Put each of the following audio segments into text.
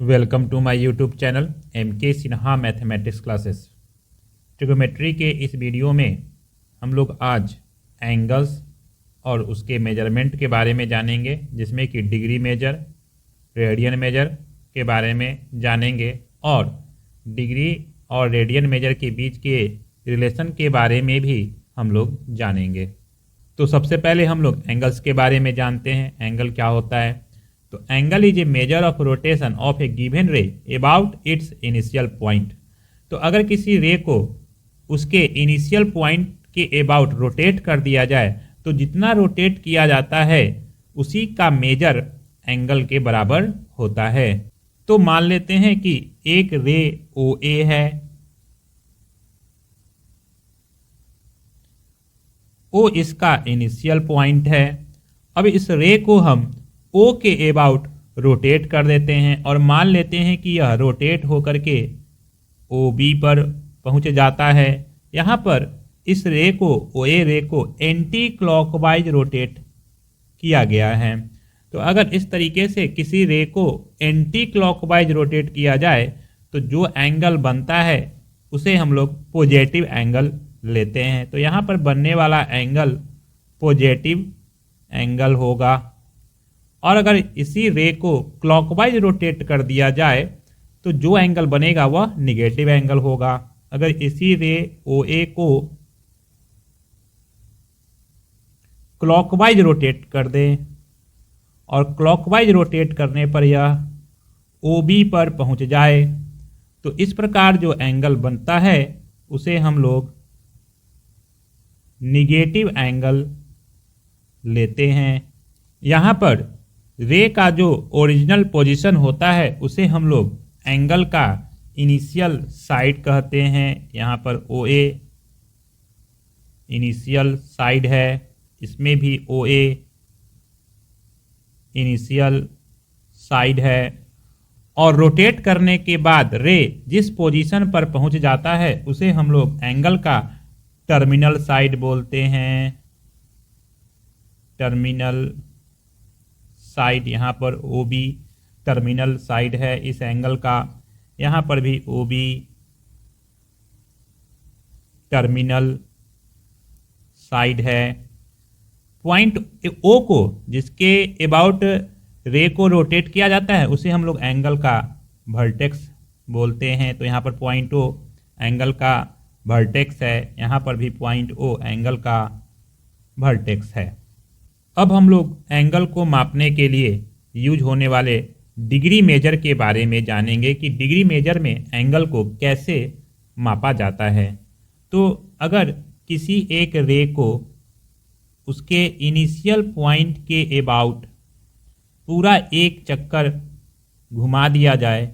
Welcome to my YouTube channel MK Sinha mathematics classes. Trigonometry के इस video में हम लोग आज एंगल्स और उसके मेजरमेंट के बारे में जानेंगे, जिसमें कि डिग्री मेजर, रेडियन मेजर के बारे में जानेंगे और डिग्री और रेडियन मेजर के बीच के रिलेशन के बारे में भी हम लोग जानेंगे। तो सबसे पहले हम लोग एंगल्स के बारे में जानते हैं। एंगल क्या होता है? तो angle is a measure of rotation of A given रे अबाउट इट्स इनिशियल पॉइंट। तो अगर किसी रे को उसके इनिशियल पॉइंट के अबाउट रोटेट कर दिया जाए तो जितना रोटेट किया जाता है उसी का मेजर एंगल के बराबर होता है। तो मान लेते हैं कि एक रे OA है, O इसका इनिशियल पॉइंट है। अब इस रे को हम O के अबाउट रोटेट कर देते हैं और मान लेते हैं कि यह रोटेट होकर के OB पर पहुंच जाता है। यहाँ पर इस रे को OA रे को एंटी क्लॉकवाइज रोटेट किया गया है। तो अगर इस तरीके से किसी रे को एंटी क्लॉकवाइज रोटेट किया जाए तो जो एंगल बनता है उसे हम लोग पॉजिटिव एंगल लेते हैं। तो यहाँ पर बनने वाला एंगल पॉजिटिव एंगल होगा। और अगर इसी रे को क्लॉकवाइज रोटेट कर दिया जाए तो जो एंगल बनेगा वह निगेटिव एंगल होगा। अगर इसी रे OA को क्लॉकवाइज रोटेट कर दें और क्लॉकवाइज रोटेट करने पर यह OB पर पहुंच जाए तो इस प्रकार जो एंगल बनता है उसे हम लोग निगेटिव एंगल लेते हैं। यहाँ पर रे का जो ओरिजिनल पोजीशन होता है उसे हम लोग एंगल का इनिशियल साइड कहते हैं। यहाँ पर OA इनिशियल साइड है, इसमें भी OA इनिशियल साइड है। और रोटेट करने के बाद रे जिस पोजीशन पर पहुंच जाता है उसे हम लोग एंगल का टर्मिनल साइड बोलते हैं। टर्मिनल साइड, यहाँ पर OB टर्मिनल साइड है इस एंगल का, यहाँ पर भी OB टर्मिनल साइड है। पॉइंट O को जिसके अबाउट रे को रोटेट किया जाता है उसे हम लोग एंगल का वर्टेक्स बोलते हैं। तो यहाँ पर पॉइंट O एंगल का वर्टेक्स है, यहाँ पर भी पॉइंट O एंगल का वर्टेक्स है। अब हम लोग एंगल को मापने के लिए यूज होने वाले डिग्री मेजर के बारे में जानेंगे कि डिग्री मेजर में एंगल को कैसे मापा जाता है। तो अगर किसी एक रे को उसके इनिशियल पॉइंट के अबाउट पूरा एक चक्कर घुमा दिया जाए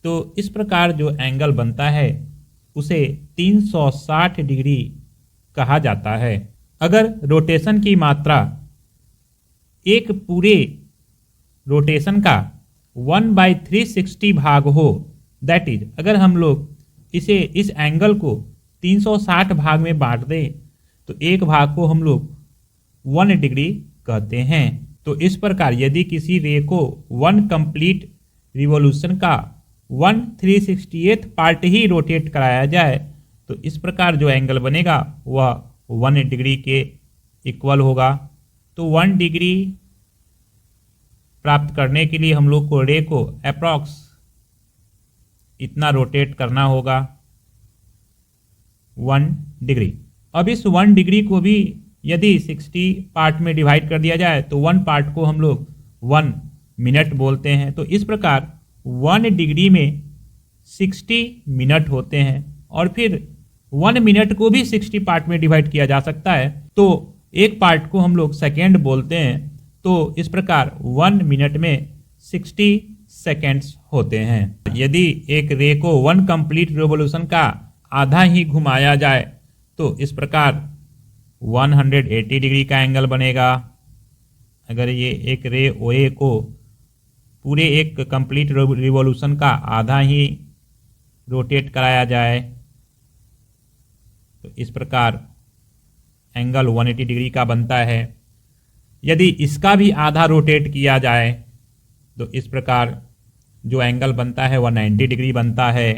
तो इस प्रकार जो एंगल बनता है उसे 360 डिग्री कहा जाता है। अगर रोटेशन की मात्रा एक पूरे रोटेशन का 1/360 भाग हो, दैट इज अगर हम लोग इस एंगल को 360 भाग में बांट दें तो एक भाग को हम लोग 1 डिग्री कहते हैं। तो इस प्रकार यदि किसी रे को 1 कंप्लीट रिवॉल्यूशन का 1/368 पार्ट ही रोटेट कराया जाए तो इस प्रकार जो एंगल बनेगा वह 1 डिग्री के इक्वल होगा। तो 1 डिग्री प्राप्त करने के लिए हम लोग को रे को अप्रॉक्स इतना रोटेट करना होगा 1 डिग्री। अब इस 1 डिग्री को भी यदि 60 पार्ट में डिवाइड कर दिया जाए तो 1 पार्ट को हम लोग 1 मिनट बोलते हैं। तो इस प्रकार 1 डिग्री में 60 मिनट होते हैं और फिर 1 मिनट को भी 60 पार्ट में डिवाइड किया जा सकता है तो एक पार्ट को हम लोग सेकेंड बोलते हैं। तो इस प्रकार 1 मिनट में 60 सेकेंड्स होते हैं। यदि एक रे को 1 कंप्लीट रिवॉल्यूशन का आधा ही घुमाया जाए तो इस प्रकार 180 डिग्री का एंगल बनेगा। अगर ये एक रे OA को पूरे एक कंप्लीट रिवॉल्यूशन का आधा ही रोटेट कराया जाए तो इस प्रकार एंगल 180 डिग्री का बनता है। यदि इसका भी आधा रोटेट किया जाए तो इस प्रकार जो एंगल बनता है वह 90 डिग्री बनता है।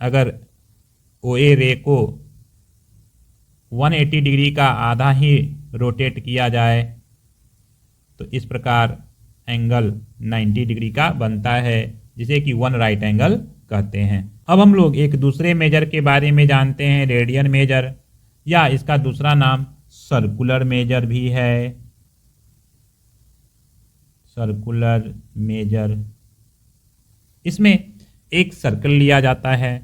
अगर OA रे को 180 डिग्री का आधा ही रोटेट किया जाए तो इस प्रकार एंगल 90 डिग्री का बनता है, जिसे कि वन राइट एंगल कहते हैं। अब हम लोग एक दूसरे मेजर के बारे में जानते हैं, रेडियन मेजर, या इसका दूसरा नाम सर्कुलर मेजर भी है। सर्कुलर मेजर, इसमें एक सर्कल लिया जाता है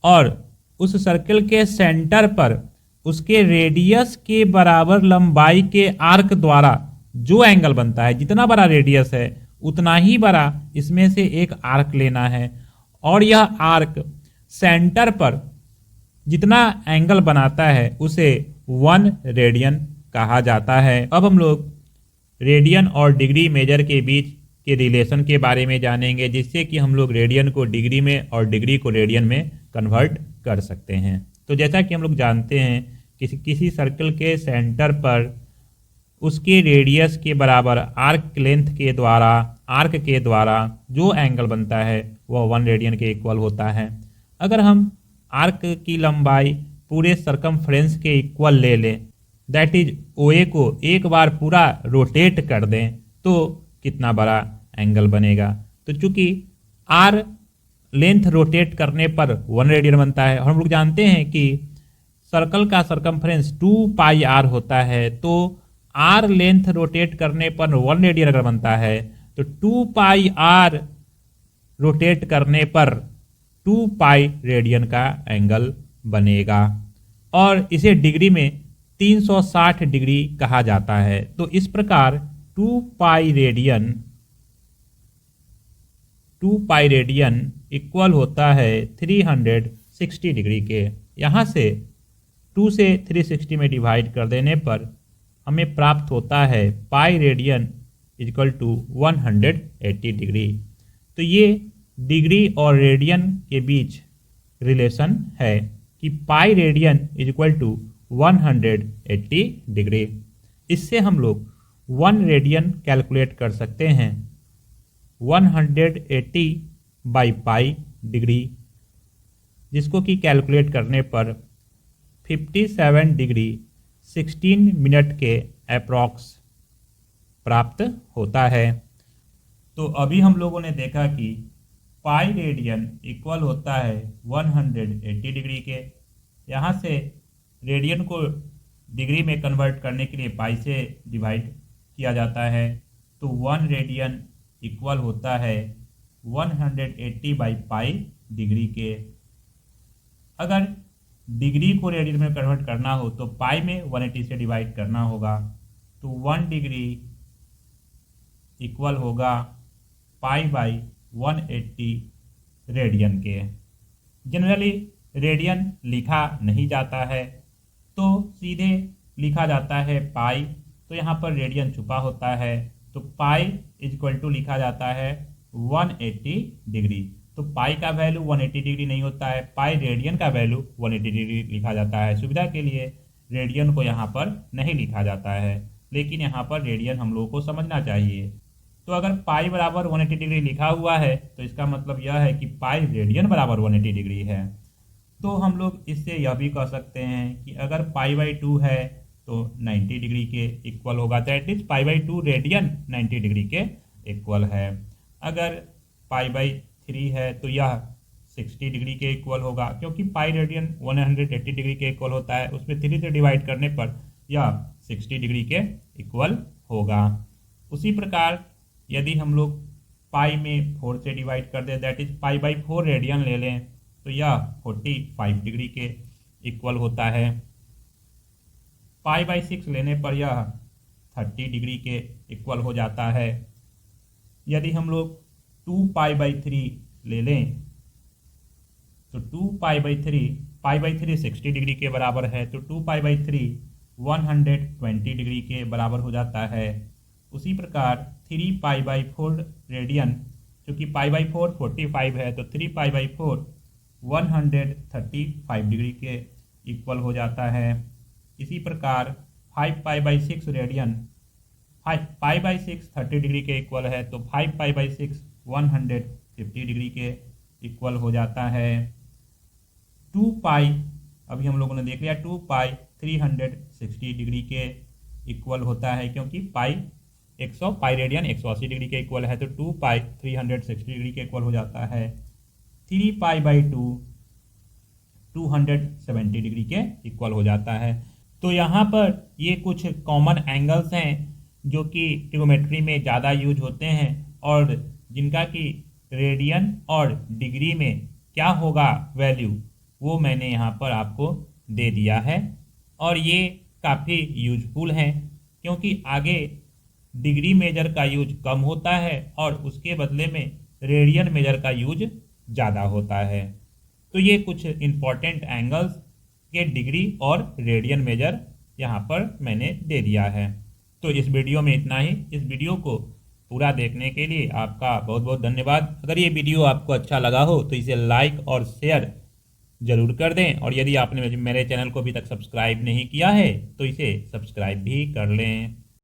और उस सर्कल के सेंटर पर उसके रेडियस के बराबर लंबाई के आर्क द्वारा जो एंगल बनता है, जितना बड़ा रेडियस है उतना ही बड़ा इसमें से एक आर्क लेना है और यह आर्क सेंटर पर जितना एंगल बनाता है उसे 1 रेडियन कहा जाता है। अब हम लोग रेडियन और डिग्री मेजर के बीच के रिलेशन के बारे में जानेंगे, जिससे कि हम लोग रेडियन को डिग्री में और डिग्री को रेडियन में कन्वर्ट कर सकते हैं। तो जैसा कि हम लोग जानते हैं किसी सर्कल के सेंटर पर उसके रेडियस के बराबर आर्क के द्वारा जो एंगल बनता है वह 1 रेडियन के इक्वल होता है। अगर हम आर्क की लंबाई पूरे सरकमफ्रेंस के इक्वल ले लें, दैट इज OA को एक बार पूरा रोटेट कर दें, तो कितना बड़ा एंगल बनेगा। तो चूंकि आर लेंथ रोटेट करने पर 1 रेडियन बनता है और हम लोग जानते हैं कि सर्कल का सरकमफ्रेंस 2πr होता है, तो आर लेंथ रोटेट करने पर 1 रेडियन अगर बनता है तो 2πr रोटेट करने पर 2π रेडियन का एंगल बनेगा और इसे डिग्री में 360 डिग्री कहा जाता है। तो इस प्रकार 2π रेडियन इक्वल होता है 360 डिग्री के। यहाँ से 2 से 360 में डिवाइड कर देने पर हमें प्राप्त होता है pi radian equal to 180 degree. तो ये डिग्री और रेडियन के बीच रिलेशन है कि pi radian equal to 180 degree. इससे हम लोग 1 रेडियन कैलकुलेट कर सकते हैं 180 बाई पाई डिग्री, जिसको कि कैलकुलेट करने पर 57 डिग्री 16 मिनट के अप्रॉक्स प्राप्त होता है। तो अभी हम लोगों ने देखा कि पाई रेडियन इक्वल होता है 180 डिग्री के। यहाँ से रेडियन को डिग्री में कन्वर्ट करने के लिए पाई से डिवाइड किया जाता है, तो 1 रेडियन इक्वल होता है 180 बाई पाई डिग्री के। अगर डिग्री को रेडियन में कन्वर्ट करना हो तो पाई में 180 से डिवाइड करना होगा, तो 1 डिग्री इक्वल होगा पाई बाई 180 रेडियन के। जनरली रेडियन लिखा नहीं जाता है तो सीधे लिखा जाता है पाई, तो यहाँ पर रेडियन छुपा होता है, तो पाई इक्वल टू लिखा जाता है 180 डिग्री। तो पाई का वैल्यू 180 डिग्री नहीं होता है, पाई रेडियन का वैल्यू 180 डिग्री लिखा जाता है। सुविधा के लिए रेडियन को यहाँ पर नहीं लिखा जाता है, लेकिन यहाँ पर रेडियन हम लोगों को समझना चाहिए। तो अगर पाई बराबर 180 डिग्री लिखा हुआ है तो इसका मतलब यह है कि पाई रेडियन बराबर 180 डिग्री है। तो हम लोग इससे यह भी कह सकते हैं कि अगर पाई बाई 2 है तो 90 डिग्री के इक्वल होगा, that is pi by 2 radian 90 degree के इक्वल है। अगर पाई बाई 3 है तो यह 60 डिग्री के इक्वल होगा, क्योंकि पाई रेडियन 180 डिग्री के इक्वल होता है, उसमें 3 से डिवाइड करने पर यह 60 डिग्री के इक्वल होगा। उसी प्रकार यदि हम लोग पाई में 4 से डिवाइड कर दें, that is pi by 4 radian ले लें, तो यह 45 डिग्री के इक्वल होता है। पाई बाई 6 लेने पर यह 30 डिग्री के इक्वल हो जाता है। यदि हम लोग 2 पाई बाई 3 ले लें तो 2 पाई बाई 3 60 डिग्री के बराबर है, तो 2 पाई बाई 3 120 डिग्री के बराबर हो जाता है। उसी प्रकार 3 पाई बाई 4 रेडियन, क्योंकि पाई बाई 4 45 है, तो 3 पाई बाई 4 135 डिग्री के इक्वल हो जाता है। इसी प्रकार 5 pi by 6 radian pi by 6 30 degree के इक्वल है, तो 5 पाई बाई 6 150 डिग्री के इक्वल हो जाता है। 2 पाई अभी हम लोगों ने देख लिया, 2 पाई 360 डिग्री के इक्वल होता है, क्योंकि पाई 100 पाई रेडियन 180 डिग्री के इक्वल है, तो 2 पाई 360 डिग्री के इक्वल हो जाता है। 3 पाई बाई 2 270 डिग्री के इक्वल हो जाता है। तो यहाँ पर ये कुछ कॉमन एंगल्स हैं जो कि ट्रिगोमेट्री में ज़्यादा यूज होते हैं और जिनका कि रेडियन और डिग्री में क्या होगा वैल्यू, वो मैंने यहाँ पर आपको दे दिया है। और ये काफ़ी यूजफुल हैं, क्योंकि आगे डिग्री मेजर का यूज कम होता है और उसके बदले में रेडियन मेजर का यूज ज़्यादा होता है। तो ये कुछ इम्पॉर्टेंट एंगल्स के डिग्री और रेडियन मेजर यहाँ पर मैंने दे दिया है। तो इस वीडियो में इतना ही। इस वीडियो को पूरा देखने के लिए आपका बहुत बहुत धन्यवाद। अगर ये वीडियो आपको अच्छा लगा हो तो इसे लाइक और शेयर जरूर कर दें, और यदि आपने मेरे चैनल को अभी तक सब्सक्राइब नहीं किया है तो इसे सब्सक्राइब भी कर लें।